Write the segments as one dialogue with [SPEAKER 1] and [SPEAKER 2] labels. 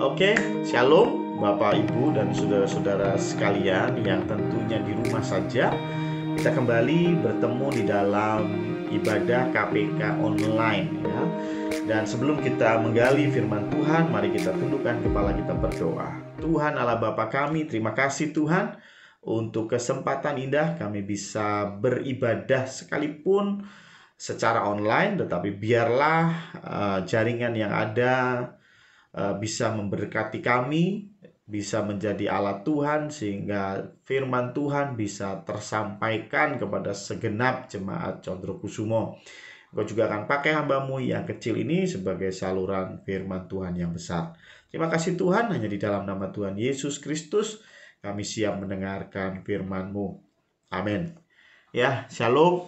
[SPEAKER 1] Oke, Shalom Bapak Ibu dan saudara-saudara sekalian yang tentunya di rumah saja. Kita kembali bertemu di dalam ibadah KPK online ya. Dan sebelum kita menggali firman Tuhan, mari kita tundukkan kepala kita berdoa. Tuhan Allah Bapa kami, terima kasih Tuhan untuk kesempatan indah kami bisa beribadah sekalipun secara online, tetapi biarlah jaringan yang ada bisa memberkati kami, bisa menjadi alat Tuhan, sehingga firman Tuhan bisa tersampaikan kepada segenap jemaat Condrokusumo. Engkau juga akan pakai hamba-Mu yang kecil ini sebagai saluran firman Tuhan yang besar. Terima kasih Tuhan, hanya di dalam nama Tuhan Yesus Kristus kami siap mendengarkan firman-Mu. Amin. Ya, Shalom.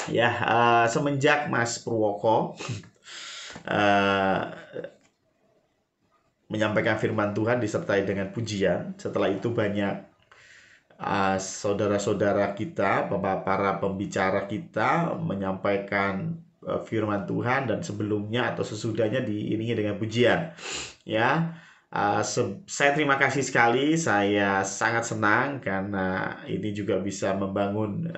[SPEAKER 1] Ya, semenjak Mas Purwoko menyampaikan firman Tuhan disertai dengan pujian, setelah itu banyak saudara-saudara kita, para pembicara kita menyampaikan firman Tuhan, dan sebelumnya atau sesudahnya diiringi dengan pujian. Ya, saya terima kasih sekali. Saya sangat senang karena ini juga bisa membangun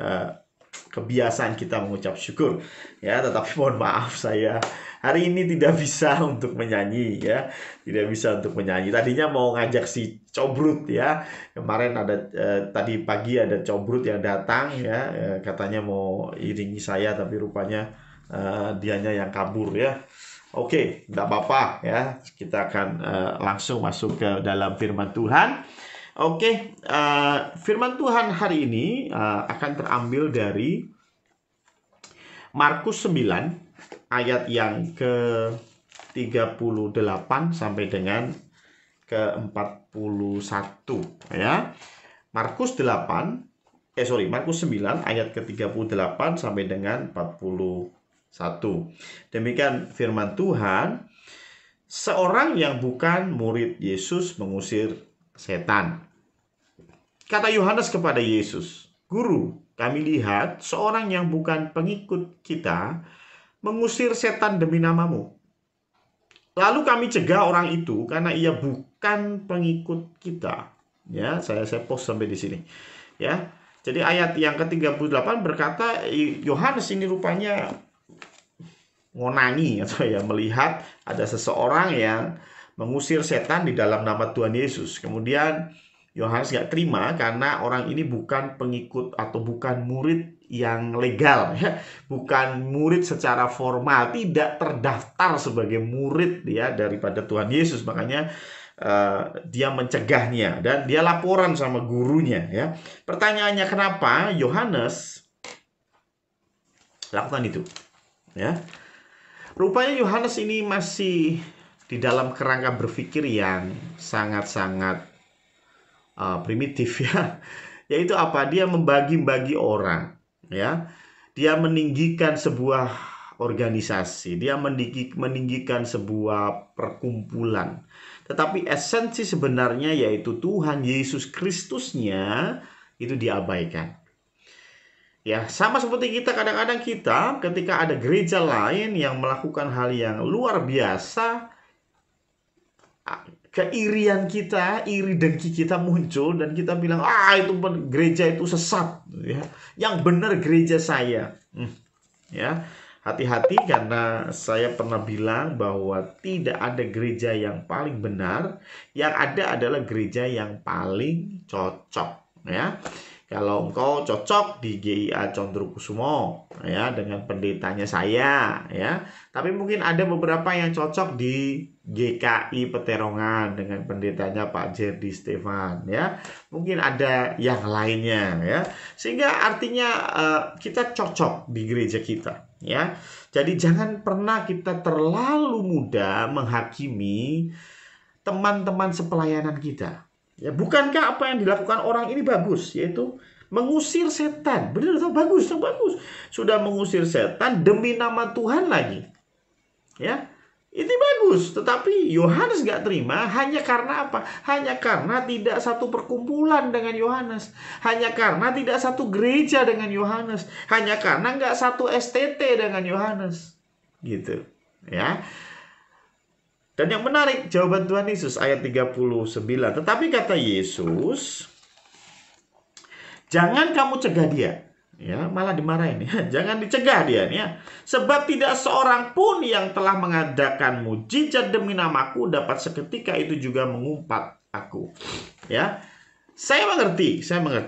[SPEAKER 1] kebiasaan kita mengucap syukur. Ya, tetapi mohon maaf, saya hari ini tidak bisa untuk menyanyi ya, tidak bisa untuk menyanyi. Tadinya mau ngajak si Cobrut ya. Kemarin ada tadi pagi ada Cobrut yang datang ya, katanya mau iringi saya, tapi rupanya dianya yang kabur ya. Oke, tidak apa-apa ya. Kita akan langsung masuk ke dalam firman Tuhan. Oke, firman Tuhan hari ini akan terambil dari Markus 9 ayat yang ke-38 sampai dengan ke-41 ya. Markus 9 ayat ke-38 sampai dengan 41. Demikian firman Tuhan. Seorang yang bukan murid Yesus mengusir setan. Kata Yohanes kepada Yesus, "Guru, kami lihat seorang yang bukan pengikut kita mengusir setan demi namamu. Lalu kami cegah orang itu karena ia bukan pengikut kita." Ya, saya post sampai di sini. Ya. Jadi ayat yang ke-38 berkata, Yohanes ini rupanya ngonani atau ya melihat ada seseorang yang mengusir setan di dalam nama Tuhan Yesus. Kemudian Yohanes gak terima karena orang ini bukan pengikut atau bukan murid yang legal ya, bukan murid secara formal, tidak terdaftar sebagai murid ya daripada Tuhan Yesus. Makanya dia mencegahnya dan dia laporan sama gurunya ya. Pertanyaannya, kenapa Yohanes lakukan itu? Ya. Rupanya Yohanes ini masih di dalam kerangka berpikir yang sangat-sangat primitif ya. Yaitu apa? Dia membagi-bagi orang ya. Dia meninggikan sebuah organisasi, dia meninggikan sebuah perkumpulan. Tetapi esensi sebenarnya yaitu Tuhan Yesus Kristusnya itu diabaikan. Ya, sama seperti kita, kadang-kadang kita ketika ada gereja lain yang melakukan hal yang luar biasa, keirian kita, iri dengki kita muncul dan kita bilang, itu gereja itu sesat ya. Yang benar gereja saya. Ya, hati-hati karena saya pernah bilang bahwa tidak ada gereja yang paling benar, yang ada adalah gereja yang paling cocok ya. Kalau engkau cocok di GIA Condrokusumo ya dengan pendetanya saya ya, tapi mungkin ada beberapa yang cocok di GKI Peterongan dengan pendetanya Pak Jerdi Stefan ya. Mungkin ada yang lainnya ya. Sehingga artinya kita cocok di gereja kita ya. Jadi jangan pernah kita terlalu mudah menghakimi teman-teman sepelayanan kita. Ya, bukankah apa yang dilakukan orang ini bagus, yaitu mengusir setan? Benar atau bagus? Bagus. Sudah mengusir setan demi nama Tuhan lagi. Ya. Ini bagus, tetapi Yohanes gak terima hanya karena apa? Hanya karena tidak satu perkumpulan dengan Yohanes. Hanya karena tidak satu gereja dengan Yohanes. Hanya karena gak satu STT dengan Yohanes. Gitu. Ya. Dan yang menarik jawaban Tuhan Yesus ayat 39. Tetapi kata Yesus, jangan kamu cegah dia. Ya, malah dimarahin ya. Jangan dicegah dia ya. Sebab tidak seorang pun yang telah mengadakan mujizat demi namaku dapat seketika itu juga mengumpat aku. Ya. Saya mengerti.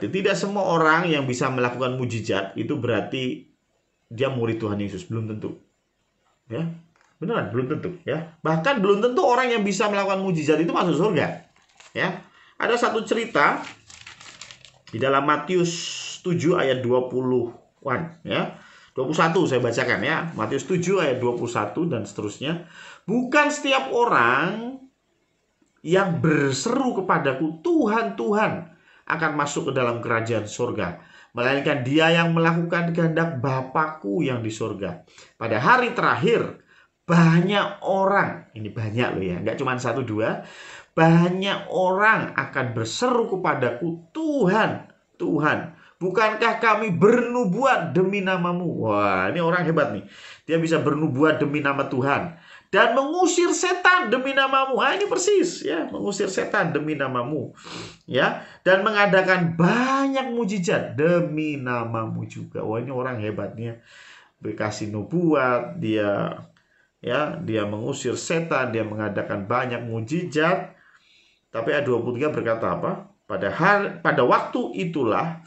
[SPEAKER 1] Tidak semua orang yang bisa melakukan mujizat itu berarti dia murid Tuhan Yesus, belum tentu. Ya. Beneran belum tentu ya. Bahkan belum tentu orang yang bisa melakukan mujizat itu masuk surga. Ya. Ada satu cerita di dalam Matius 7 ayat 20-an ya. 21 saya bacakan ya. Matius 7 ayat 21 dan seterusnya. Bukan setiap orang yang berseru kepadaku Tuhan, Tuhan akan masuk ke dalam kerajaan surga, melainkan dia yang melakukan kehendak Bapakku yang di surga. Pada hari terakhir banyak orang, ini banyak loh ya, nggak cuma 1-2, banyak orang akan berseru kepadaku Tuhan, Tuhan, bukankah kami bernubuat demi namamu? Wah, ini orang hebat nih. Dia bisa bernubuat demi nama Tuhan dan mengusir setan demi namamu. Ah, ini persis ya, mengusir setan demi namamu. Ya, dan mengadakan banyak mujizat demi namamu juga. Wah, ini orang hebatnya. Dikasih nubuat, dia mengusir setan, dia mengadakan banyak mujizat. Tapi ayat 23 berkata apa? Pada waktu itulah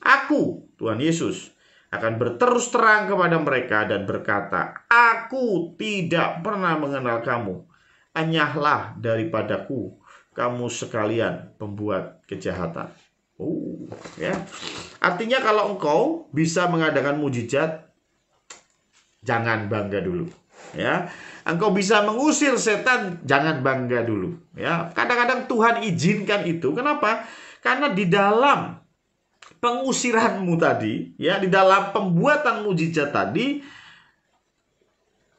[SPEAKER 1] aku, Tuhan Yesus, akan berterus terang kepada mereka dan berkata, aku tidak pernah mengenal kamu. Enyahlah daripadaku, kamu sekalian pembuat kejahatan. Ya. Artinya kalau engkau bisa mengadakan mujizat, jangan bangga dulu. Ya, engkau bisa mengusir setan, jangan bangga dulu. Ya, kadang-kadang Tuhan izinkan itu. Kenapa? Karena di dalam pengusiranmu tadi, ya, di dalam pembuatan mujizat tadi,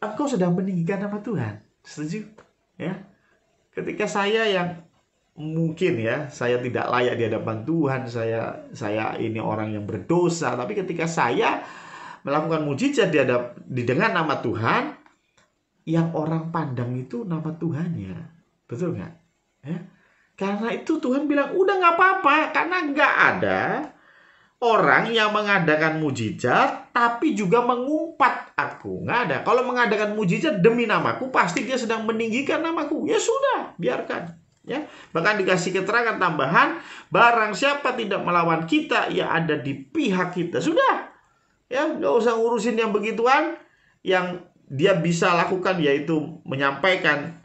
[SPEAKER 1] engkau sedang meninggikan nama Tuhan. Setuju? Ya. Ketika saya yang mungkin ya, saya tidak layak di hadapan Tuhan, saya ini orang yang berdosa, tapi ketika saya melakukan mujizat dengan nama Tuhan, yang orang pandang itu nama Tuhannya. Betul nggak? Ya. Karena itu Tuhan bilang, udah nggak apa-apa. Karena nggak ada orang yang mengadakan mujizat tapi juga mengumpat aku. Nggak ada. Kalau mengadakan mujizat demi namaku, pasti dia sedang meninggikan namaku. Ya sudah, biarkan. Ya. Bahkan dikasih keterangan tambahan, barang siapa tidak melawan kita, ia ada di pihak kita. Sudah. Ya, nggak usah ngurusin yang begituan. Yang dia bisa lakukan yaitu menyampaikan,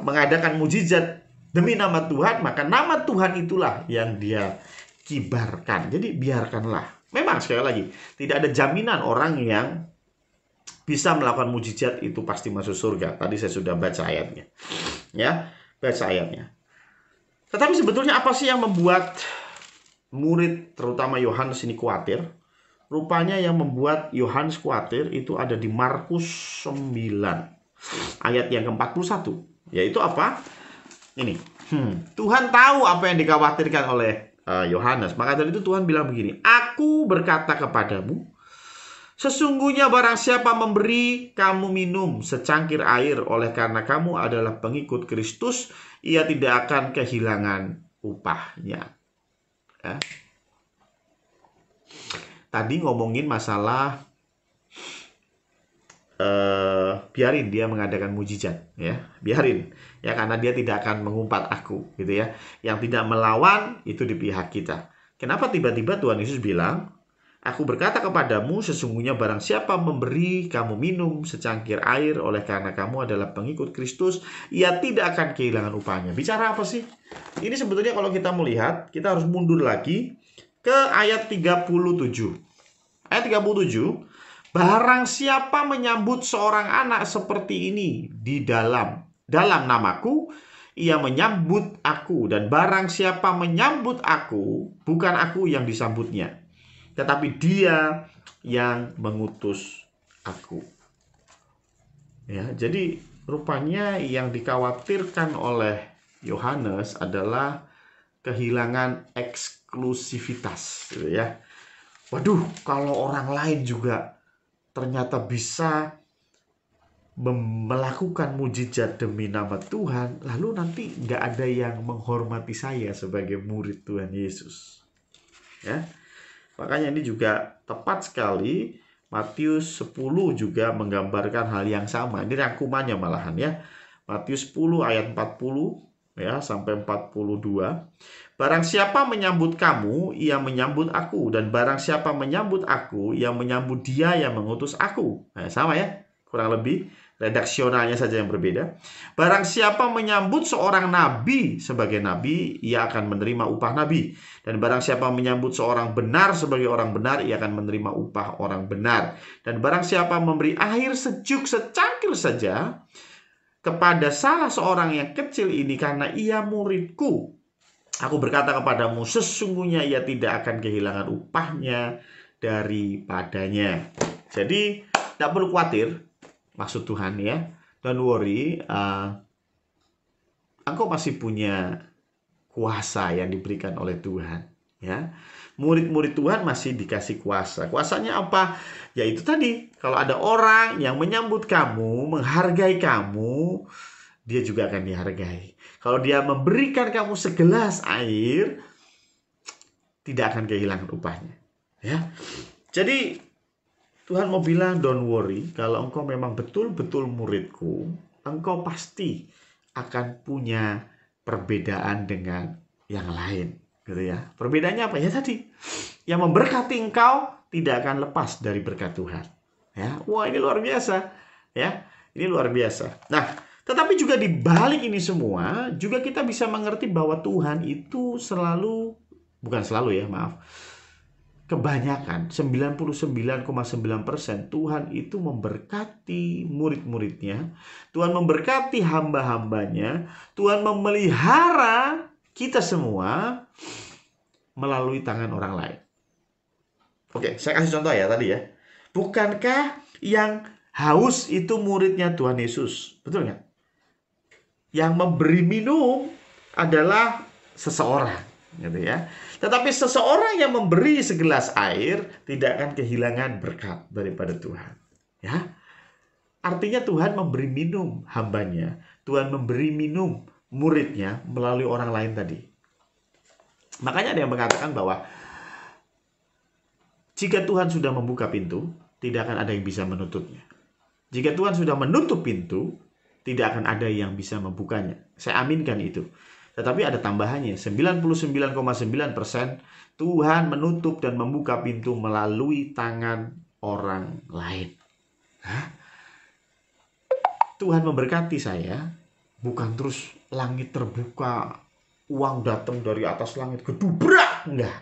[SPEAKER 1] mengadakan mujizat demi nama Tuhan, maka nama Tuhan itulah yang dia kibarkan. Jadi biarkanlah. Memang sekali lagi, tidak ada jaminan orang yang bisa melakukan mujizat itu pasti masuk surga. Tadi saya sudah baca ayatnya. Ya, baca ayatnya. Tetapi sebetulnya apa sih yang membuat murid terutama Yohanes ini khawatir? Rupanya yang membuat Yohanes khawatir itu ada di Markus 9 ayat yang ke-41. Yaitu apa? Ini. Tuhan tahu apa yang dikhawatirkan oleh Yohanes. Maka dari itu Tuhan bilang begini, aku berkata kepadamu, sesungguhnya barang siapa memberi kamu minum secangkir air oleh karena kamu adalah pengikut Kristus, ia tidak akan kehilangan upahnya. Ya. Tadi ngomongin masalah biarin dia mengadakan mujizat, ya, biarin ya, karena dia tidak akan mengumpat aku, gitu ya. Yang tidak melawan itu di pihak kita. Kenapa tiba-tiba Tuhan Yesus bilang, aku berkata kepadamu, sesungguhnya barang siapa memberi kamu minum secangkir air oleh karena kamu adalah pengikut Kristus, ia tidak akan kehilangan upahnya. Bicara apa sih? Ini sebetulnya kalau kita melihat, kita harus mundur lagi ke ayat 37. Ayat 37, barang siapa menyambut seorang anak seperti ini di dalam namaku, ia menyambut aku. Dan barang siapa menyambut aku, bukan aku yang disambutnya, tetapi dia yang mengutus aku. Ya, jadi rupanya yang dikhawatirkan oleh Yohanes adalah kehilangan eksklusivitas, gitu ya. Waduh, kalau orang lain juga ternyata bisa melakukan mujizat demi nama Tuhan, lalu nanti nggak ada yang menghormati saya sebagai murid Tuhan Yesus. Ya, makanya ini juga tepat sekali. Matius 10 juga menggambarkan hal yang sama. Ini rangkumannya malahan ya. Matius 10 ayat 40 ya sampai 42. Barang siapa menyambut kamu, ia menyambut aku, dan barang siapa menyambut aku, ia menyambut dia yang mengutus aku. Nah, sama ya, kurang lebih redaksionalnya saja yang berbeda. Barang siapa menyambut seorang nabi sebagai nabi, ia akan menerima upah nabi. Dan barang siapa menyambut seorang benar sebagai orang benar, ia akan menerima upah orang benar. Dan barang siapa memberi air sejuk secangkir saja kepada salah seorang yang kecil ini karena ia muridku, aku berkata kepadamu, sesungguhnya ia tidak akan kehilangan upahnya daripadanya. Jadi, tidak perlu khawatir, maksud Tuhan ya. Don't worry, engkau masih punya kuasa yang diberikan oleh Tuhan. Ya, murid-murid Tuhan masih dikasih kuasa. Kuasanya apa? Yaitu tadi, kalau ada orang yang menyambut kamu, menghargai kamu, dia juga akan dihargai. Kalau dia memberikan kamu segelas air, tidak akan kehilangan upahnya. Ya, jadi Tuhan mau bilang, don't worry, kalau engkau memang betul-betul muridku, engkau pasti akan punya perbedaan dengan yang lain, gitu ya. Perbedaannya apa? Ya tadi, yang memberkati engkau tidak akan lepas dari berkat Tuhan. Ya, wah ini luar biasa, ya, ini luar biasa. Nah, tetapi juga di balik ini semua, juga kita bisa mengerti bahwa Tuhan itu selalu, bukan selalu ya, maaf, kebanyakan 99,9% Tuhan itu memberkati murid-muridnya, Tuhan memberkati hamba-hambanya, Tuhan memelihara kita semua melalui tangan orang lain. Oke, saya kasih contoh ya tadi ya. Bukankah yang haus itu muridnya Tuhan Yesus? Betul nggak? Yang memberi minum adalah seseorang, gitu ya. Tetapi seseorang yang memberi segelas air tidak akan kehilangan berkat daripada Tuhan. Ya, artinya Tuhan memberi minum hambanya, Tuhan memberi minum muridnya melalui orang lain tadi. Makanya ada yang mengatakan bahwa jika Tuhan sudah membuka pintu, tidak akan ada yang bisa menutupnya. Jika Tuhan sudah menutup pintu, tidak akan ada yang bisa membukanya. Saya aminkan itu. Tetapi ada tambahannya, 99,9% Tuhan menutup dan membuka pintu melalui tangan orang lain. Hah? Tuhan memberkati saya, bukan terus langit terbuka, uang datang dari atas langit, gedubrak, enggak.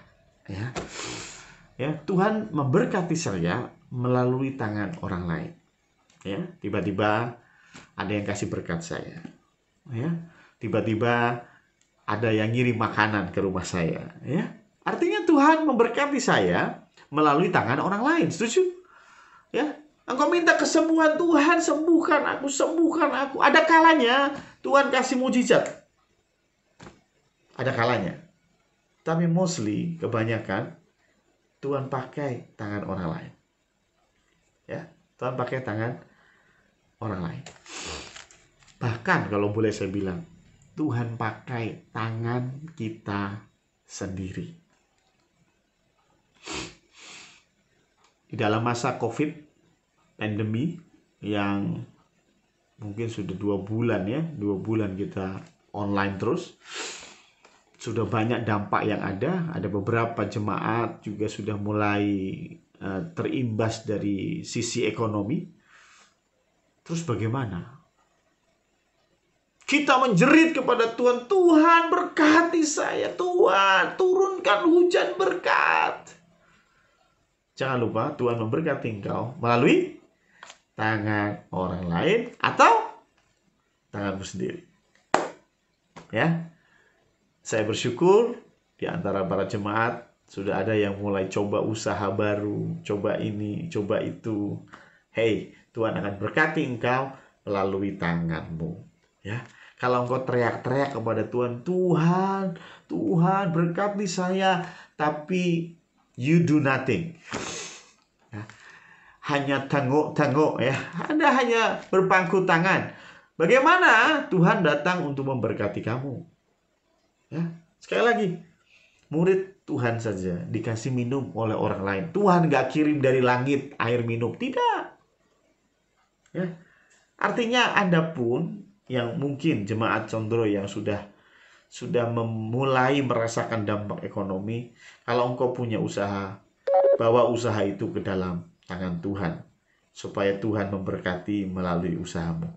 [SPEAKER 1] Ya, Tuhan memberkati saya melalui tangan orang lain. Ya, tiba-tiba ada yang kasih berkat saya. Ya, tiba-tiba ada yang ngirim makanan ke rumah saya, ya. Artinya Tuhan memberkati saya melalui tangan orang lain. Setuju? Ya. Engkau minta kesembuhan, Tuhan sembuhkan aku, sembuhkan aku. Ada kalanya Tuhan kasih mujizat. Ada kalanya. Tapi mostly kebanyakan Tuhan pakai tangan orang lain. Ya, Tuhan pakai tangan orang lain. Bahkan kalau boleh saya bilang, Tuhan pakai tangan kita sendiri. Di dalam masa COVID, pandemi yang mungkin sudah 2 bulan ya, 2 bulan kita online terus, sudah banyak dampak yang ada. Ada beberapa jemaat juga sudah mulai terimbas dari sisi ekonomi. Terus bagaimana? Kita menjerit kepada Tuhan, Tuhan berkati saya, Tuhan turunkan hujan berkat. Jangan lupa Tuhan memberkati engkau melalui tangan orang lain atau tanganmu sendiri. Ya, saya bersyukur di antara para jemaat sudah ada yang mulai coba usaha baru, coba ini, coba itu. Hey, Tuhan akan berkati engkau melalui tanganmu. Ya, kalau engkau teriak-teriak kepada Tuhan, Tuhan berkati saya, tapi you do nothing. Ya, hanya tengok-tengok ya. Anda hanya berpangku tangan. Bagaimana Tuhan datang untuk memberkati kamu? Ya, sekali lagi, murid Tuhan saja dikasih minum oleh orang lain. Tuhan gak kirim dari langit air minum, tidak. Ya, artinya Anda pun yang mungkin jemaat Condro yang sudah memulai merasakan dampak ekonomi, kalau engkau punya usaha, bawa usaha itu ke dalam tangan Tuhan, supaya Tuhan memberkati melalui usahamu.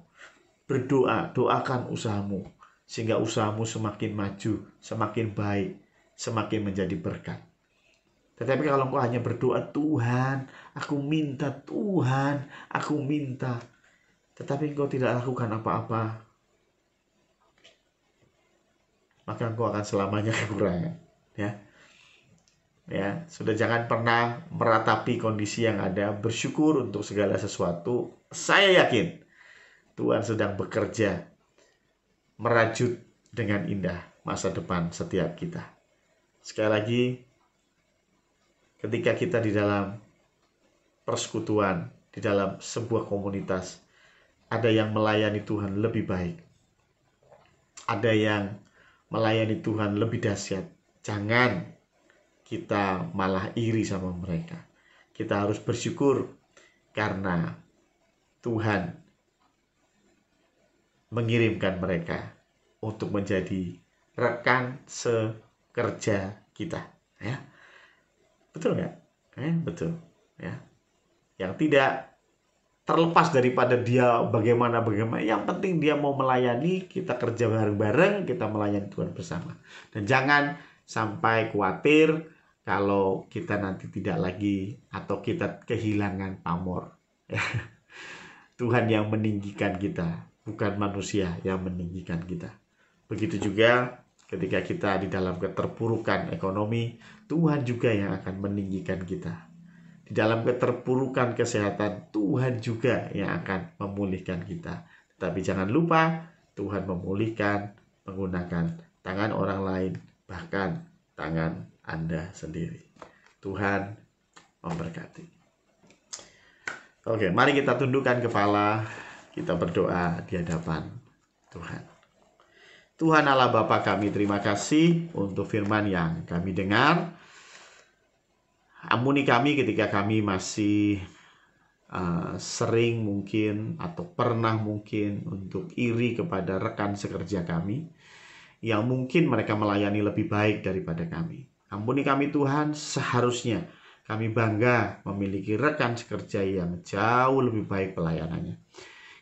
[SPEAKER 1] Berdoa, doakan usahamu, sehingga usahamu semakin maju, semakin baik, semakin menjadi berkat. Tetapi kalau engkau hanya berdoa, Tuhan, aku minta, Tuhan, aku minta, tetapi engkau tidak lakukan apa-apa, maka engkau akan selamanya kekurangan. Ya, sudah jangan pernah meratapi kondisi yang ada, bersyukur untuk segala sesuatu. Saya yakin Tuhan sedang bekerja merajut dengan indah masa depan setiap kita. Sekali lagi, ketika kita di dalam persekutuan, di dalam sebuah komunitas, ada yang melayani Tuhan lebih baik, ada yang melayani Tuhan lebih dahsyat. Jangan kita malah iri sama mereka. Kita harus bersyukur karena Tuhan mengirimkan mereka untuk menjadi rekan sekerja kita. Ya, betul nggak? Betul. Ya, yang tidak terlepas daripada dia bagaimana. Yang penting dia mau melayani, kita kerja bareng-bareng, kita melayani Tuhan bersama. Dan jangan sampai khawatir kalau kita nanti tidak lagi atau kita kehilangan pamor. Tuhan yang meninggikan kita, bukan manusia yang meninggikan kita. Begitu juga ketika kita di dalam keterpurukan ekonomi, Tuhan juga yang akan meninggikan kita. Di dalam keterpurukan kesehatan, Tuhan juga yang akan memulihkan kita. Tapi jangan lupa, Tuhan memulihkan menggunakan tangan orang lain, bahkan tangan Anda sendiri. Tuhan memberkati. Oke, mari kita tundukkan kepala, kita berdoa di hadapan Tuhan. Tuhan Allah Bapa kami, terima kasih untuk firman yang kami dengar. Ampuni kami ketika kami masih sering mungkin atau pernah mungkin untuk iri kepada rekan sekerja kami yang mungkin mereka melayani lebih baik daripada kami. Ampuni kami Tuhan, seharusnya kami bangga memiliki rekan sekerja yang jauh lebih baik pelayanannya.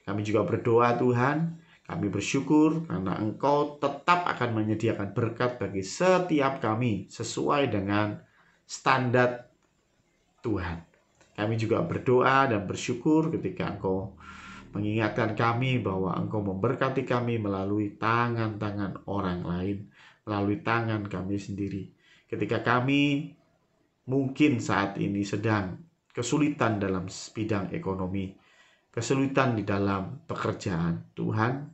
[SPEAKER 1] Kami juga berdoa Tuhan, kami bersyukur karena Engkau tetap akan menyediakan berkat bagi setiap kami sesuai dengan standar Tuhan. Kami juga berdoa dan bersyukur ketika Engkau mengingatkan kami bahwa Engkau memberkati kami melalui tangan-tangan orang lain, melalui tangan kami sendiri. Ketika kami mungkin saat ini sedang kesulitan dalam bidang ekonomi, kesulitan di dalam pekerjaan, Tuhan,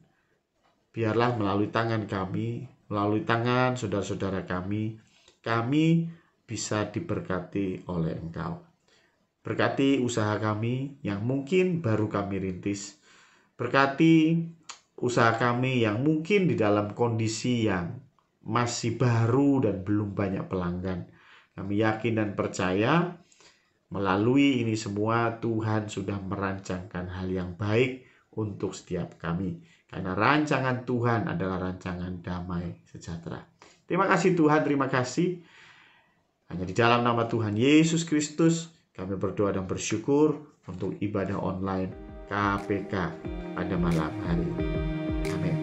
[SPEAKER 1] biarlah melalui tangan kami, melalui tangan saudara-saudara kami bisa diberkati oleh Engkau. Berkati usaha kami yang mungkin baru kami rintis. Berkati usaha kami yang mungkin di dalam kondisi yang masih baru dan belum banyak pelanggan. Kami yakin dan percaya melalui ini semua Tuhan sudah merancangkan hal yang baik untuk setiap kami. Karena rancangan Tuhan adalah rancangan damai sejahtera. Terima kasih Tuhan, terima kasih. Hanya di dalam nama Tuhan Yesus Kristus kami berdoa dan bersyukur untuk ibadah online KPK pada malam hari ini. Amin.